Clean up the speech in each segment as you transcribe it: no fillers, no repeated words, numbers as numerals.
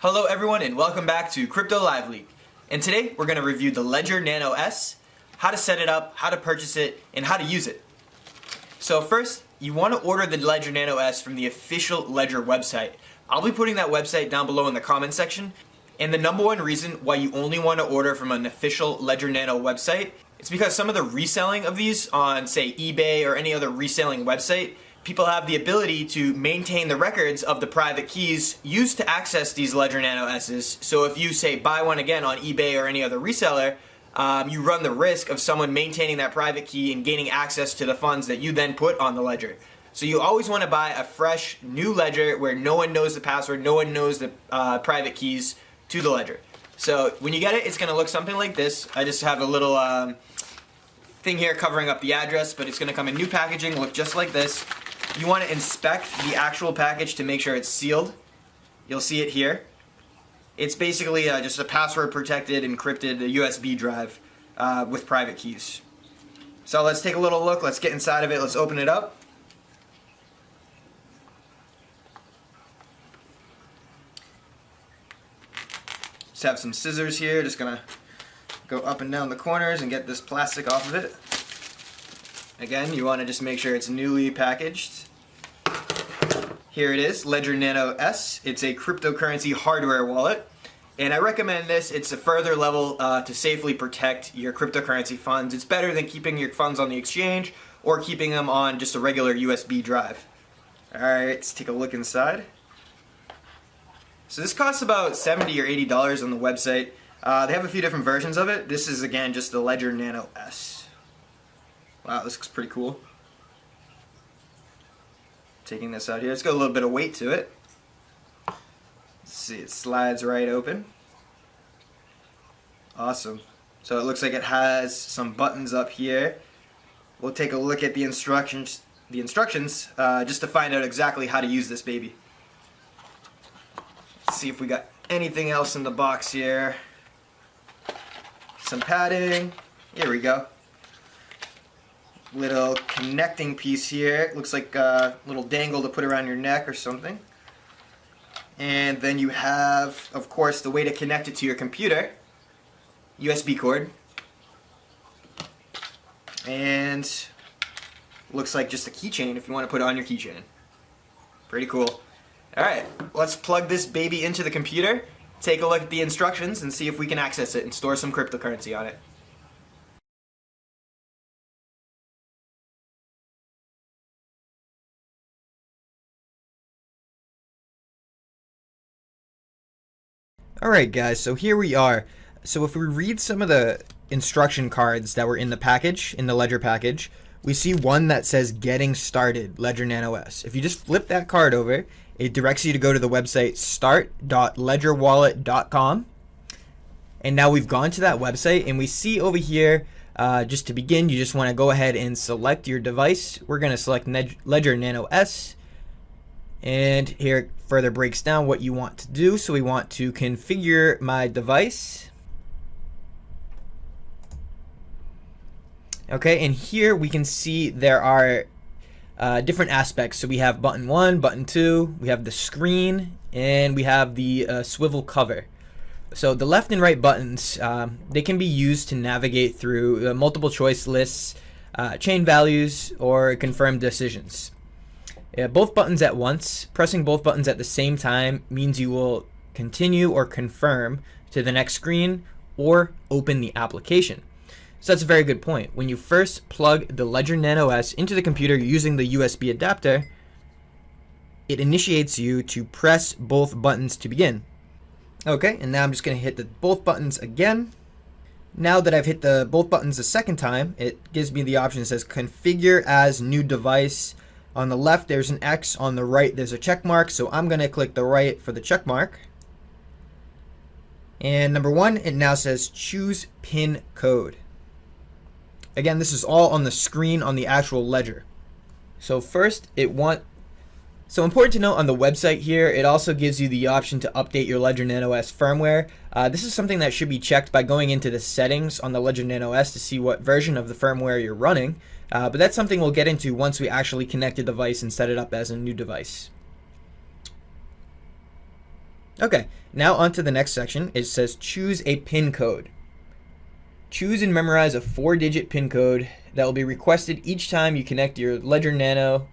Hello everyone and welcome back to Crypto Live Leak. And today we're going to review the Ledger Nano S, how to set it up, how to purchase it, and how to use it. So first, you want to order the Ledger Nano S from the official Ledger website. I'll be putting that website down below in the comment section. And the number one reason why you only want to order from an official Ledger Nano website is because some of the reselling of these on, say, eBay or any other reselling website, people have the ability to maintain the records of the private keys used to access these Ledger Nano S's. So if you, say, buy one again on eBay or any other reseller, you run the risk of someone maintaining that private key and gaining access to the funds that you then put on the ledger. So you always want to buy a fresh, new ledger where no one knows the password, no one knows the private keys to the ledger. So when you get it, it's going to look something like this. I just have a little thing here covering up the address, but it's going to come in new packaging, look just like this. You want to inspect the actual package to make sure it's sealed. You'll see it here. It's basically just a password protected, encrypted USB drive with private keys. So let's take a little look. Let's get inside of it. Let's open it up. Just have some scissors here. Just gonna go up and down the corners and get this plastic off of it. Again, you want to just make sure it's newly packaged. Here it is, Ledger Nano S. It's a cryptocurrency hardware wallet. And I recommend this. It's a further level to safely protect your cryptocurrency funds. It's better than keeping your funds on the exchange or keeping them on just a regular USB drive. Alright, let's take a look inside. So this costs about $70 or $80 on the website. They have a few different versions of it. This is, again, just the Ledger Nano S. Wow, this looks pretty cool. Taking this out here, it's got a little bit of weight to it. Let's see, it slides right open. Awesome. So it looks like it has some buttons up here. We'll take a look at the instructions just to find out exactly how to use this baby. Let's see if we got anything else in the box here. Some padding. Here we go. Little connecting piece here. Looks like a little dangle to put around your neck or something. And then you have, of course, the way to connect it to your computer. USB cord. And looks like just a keychain if you want to put it on your keychain. Pretty cool. Alright, let's plug this baby into the computer, take a look at the instructions, and see if we can access it and store some cryptocurrency on it. Alright guys, so here we are. So if we read some of the instruction cards that were in the package, in the Ledger package, we see one that says Getting Started, Ledger Nano S. If you just flip that card over, it directs you to go to the website start.ledgerwallet.com. And now we've gone to that website and we see over here, just to begin, you just want to go ahead and select your device. We're going to select Ledger Nano S. And here it further breaks down what you want to do. So we want to configure my device. Okay, and here we can see there are different aspects. So we have button 1, button 2, we have the screen, and we have the swivel cover. So the left and right buttons, they can be used to navigate through multiple choice lists, chain values, or confirm decisions. Both buttons at once, pressing both buttons at the same time means you will continue or confirm to the next screen or open the application. So that's a very good point. When you first plug the Ledger Nano S into the computer using the USB adapter, it initiates you to press both buttons to begin. Okay, and now I'm just going to hit both buttons again. Now that I've hit both buttons a second time, it gives me the option that says Configure as New Device. On the left, there's an X. On the right, there's a check mark. So I'm going to click the right for the check mark. And number 1, it now says Choose PIN Code. Again, this is all on the screen on the actual ledger. So first, so important to note on the website here, it also gives you the option to update your Ledger Nano S firmware. This is something that should be checked by going into the settings on the Ledger Nano S to see what version of the firmware you're running. But that's something we'll get into once we actually connect the device and set it up as a new device. Okay, now on to the next section. It says choose a PIN code. Choose and memorize a 4-digit PIN code that will be requested each time you connect your Ledger Nano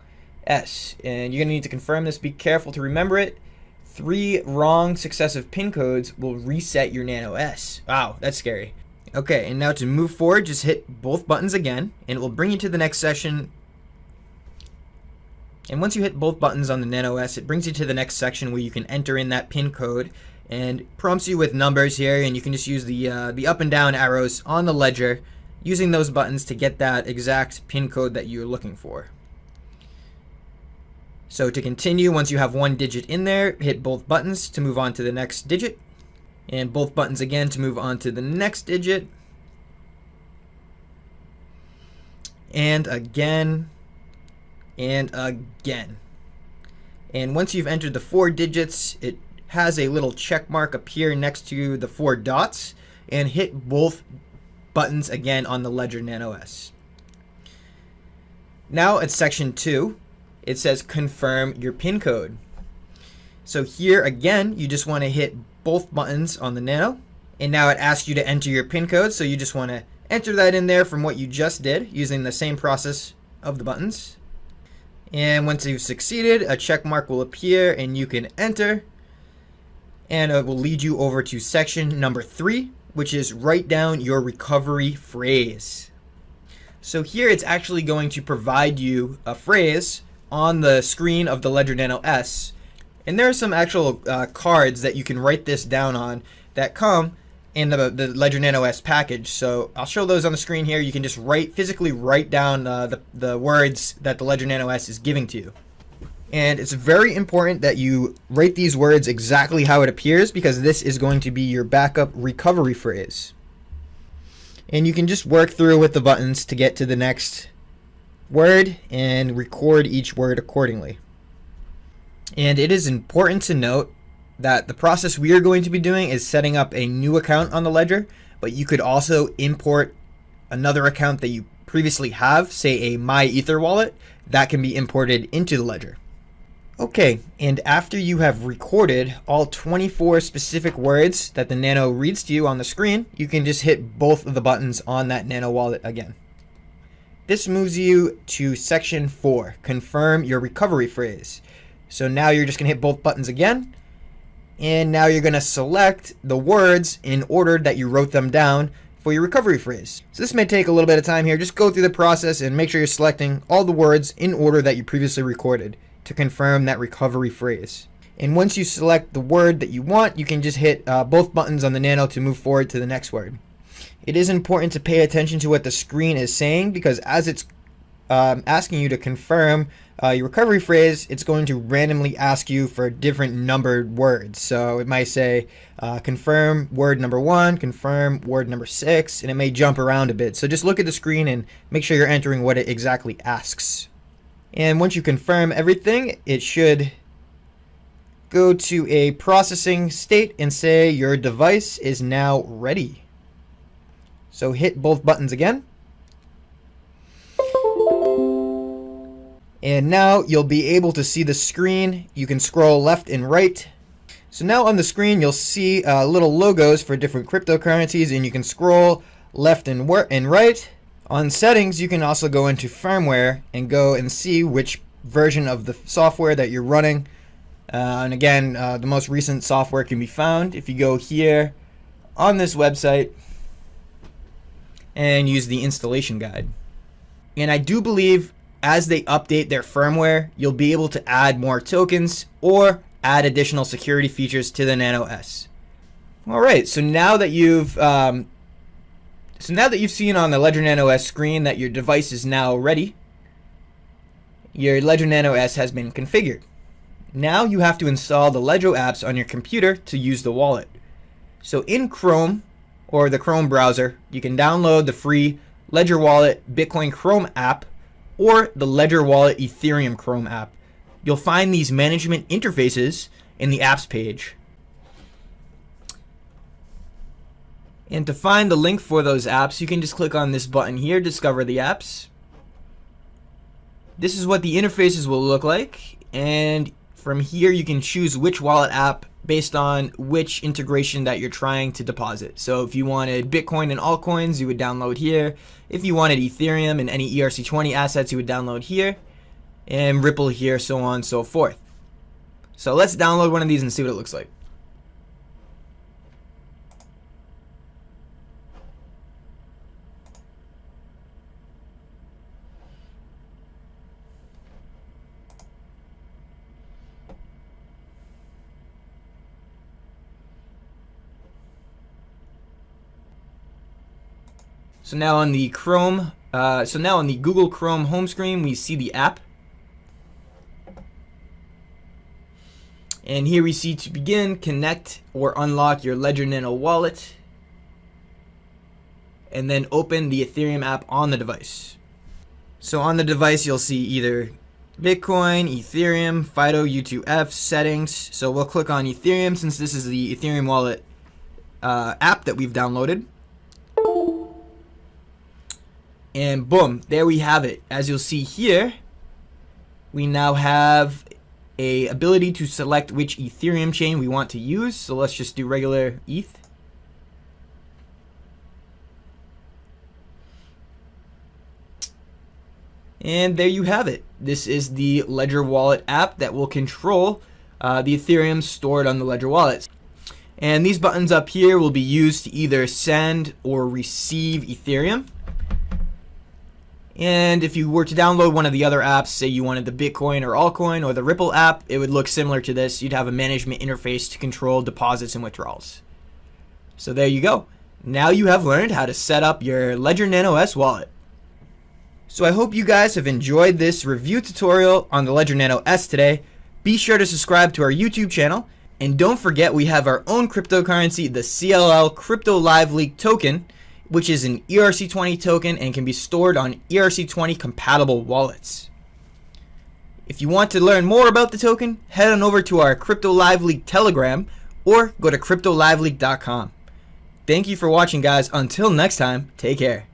S. And you're going to need to confirm this. Be careful to remember it. 3 wrong successive PIN codes will reset your Nano S. Wow, that's scary. Okay, and now to move forward, just hit both buttons again, and it will bring you to the next section. And once you hit both buttons on the Nano S, it brings you to the next section where you can enter in that PIN code and prompts you with numbers here, and you can just use the up and down arrows on the ledger using those buttons to get that exact PIN code that you're looking for. So to continue, once you have 1 digit in there, hit both buttons to move on to the next digit, and both buttons again to move on to the next digit, and again, and again. And once you've entered the 4 digits, it has a little check mark appear next to the 4 dots, and hit both buttons again on the Ledger Nano S. Now at section 2, it says confirm your PIN code. So here again, you just want to hit both buttons on the Nano, and now it asks you to enter your PIN code, so you just want to enter that in there from what you just did using the same process of the buttons. And once you've succeeded, a check mark will appear and you can enter, and it will lead you over to section number 3, which is write down your recovery phrase. So here it's actually going to provide you a phrase on the screen of the Ledger Nano S, and there are some actual cards that you can write this down on that come in the Ledger Nano S package. So I'll show those on the screen here. You can just physically write down the words that the Ledger Nano S is giving to you. And it's very important that you write these words exactly how it appears, because this is going to be your backup recovery phrase. And you can just work through with the buttons to get to the next word and record each word accordingly. And it is important to note that the process we are going to be doing is setting up a new account on the Ledger, but you could also import another account that you previously have, say a MyEther wallet, that can be imported into the Ledger. Okay, and after you have recorded all 24 specific words that the Nano reads to you on the screen, you can just hit both of the buttons on that Nano wallet again. This moves you to section 4, confirm your recovery phrase. So now you're just going to hit both buttons again, and now you're going to select the words in order that you wrote them down for your recovery phrase. So this may take a little bit of time here. Just go through the process and make sure you're selecting all the words in order that you previously recorded to confirm that recovery phrase. And once you select the word that you want, you can just hit both buttons on the Nano to move forward to the next word. It is important to pay attention to what the screen is saying, because as it's asking you to confirm your recovery phrase, it's going to randomly ask you for different numbered words. So it might say confirm word number 1, confirm word number 6, and it may jump around a bit. So just look at the screen and make sure you're entering what it exactly asks. And once you confirm everything, it should go to a processing state and say your device is now ready. So hit both buttons again. And now you'll be able to see the screen. You can scroll left and right. So now on the screen you'll see little logos for different cryptocurrencies, and you can scroll left and right. On settings, you can also go into firmware and go and see which version of the software that you're running. And again, the most recent software can be found if you go here on this website and use the installation guide. And I do believe as they update their firmware, you'll be able to add more tokens or add additional security features to the Nano S. All right, so now that you've seen on the Ledger Nano S screen that your device is now ready, your Ledger Nano S has been configured. Now you have to install the Ledger apps on your computer to use the wallet. So in Chrome or the Chrome browser, you can download the free Ledger Wallet Bitcoin Chrome app or the Ledger Wallet Ethereum Chrome app. You'll find these management interfaces in the apps page. And to find the link for those apps, you can just click on this button here, Discover the Apps. This is what the interfaces will look like, and from here you can choose which wallet app based on which integration that you're trying to deposit. So if you wanted Bitcoin and altcoins, you would download here. If you wanted Ethereum and any ERC20 assets, you would download here, and Ripple here, so on and so forth. So let's download one of these and see what it looks like. So now on the Google Chrome home screen, we see the app. And here we see to begin, connect or unlock your Ledger Nano wallet. And then open the Ethereum app on the device. So on the device, you'll see either Bitcoin, Ethereum, FIDO, U2F, settings. So we'll click on Ethereum since this is the Ethereum wallet app that we've downloaded. And boom, there we have it. As you'll see here, we now have a ability to select which Ethereum chain we want to use. So let's just do regular ETH. And there you have it. This is the Ledger Wallet app that will control the Ethereum stored on the Ledger wallets. And these buttons up here will be used to either send or receive Ethereum. And if you were to download one of the other apps, say you wanted the Bitcoin or altcoin or the Ripple app, it would look similar to this. You'd have a management interface to control deposits and withdrawals. So there you go. Now you have learned how to set up your Ledger Nano S wallet. So I hope you guys have enjoyed this review tutorial on the Ledger Nano S today. Be sure to subscribe to our YouTube channel. And don't forget we have our own cryptocurrency, the CLL Crypto Live Leak token, which is an ERC20 token and can be stored on ERC20 compatible wallets. If you want to learn more about the token, head on over to our Crypto Live Leak Telegram or go to cryptoliveleak.com. Thank you for watching, guys. Until next time, take care.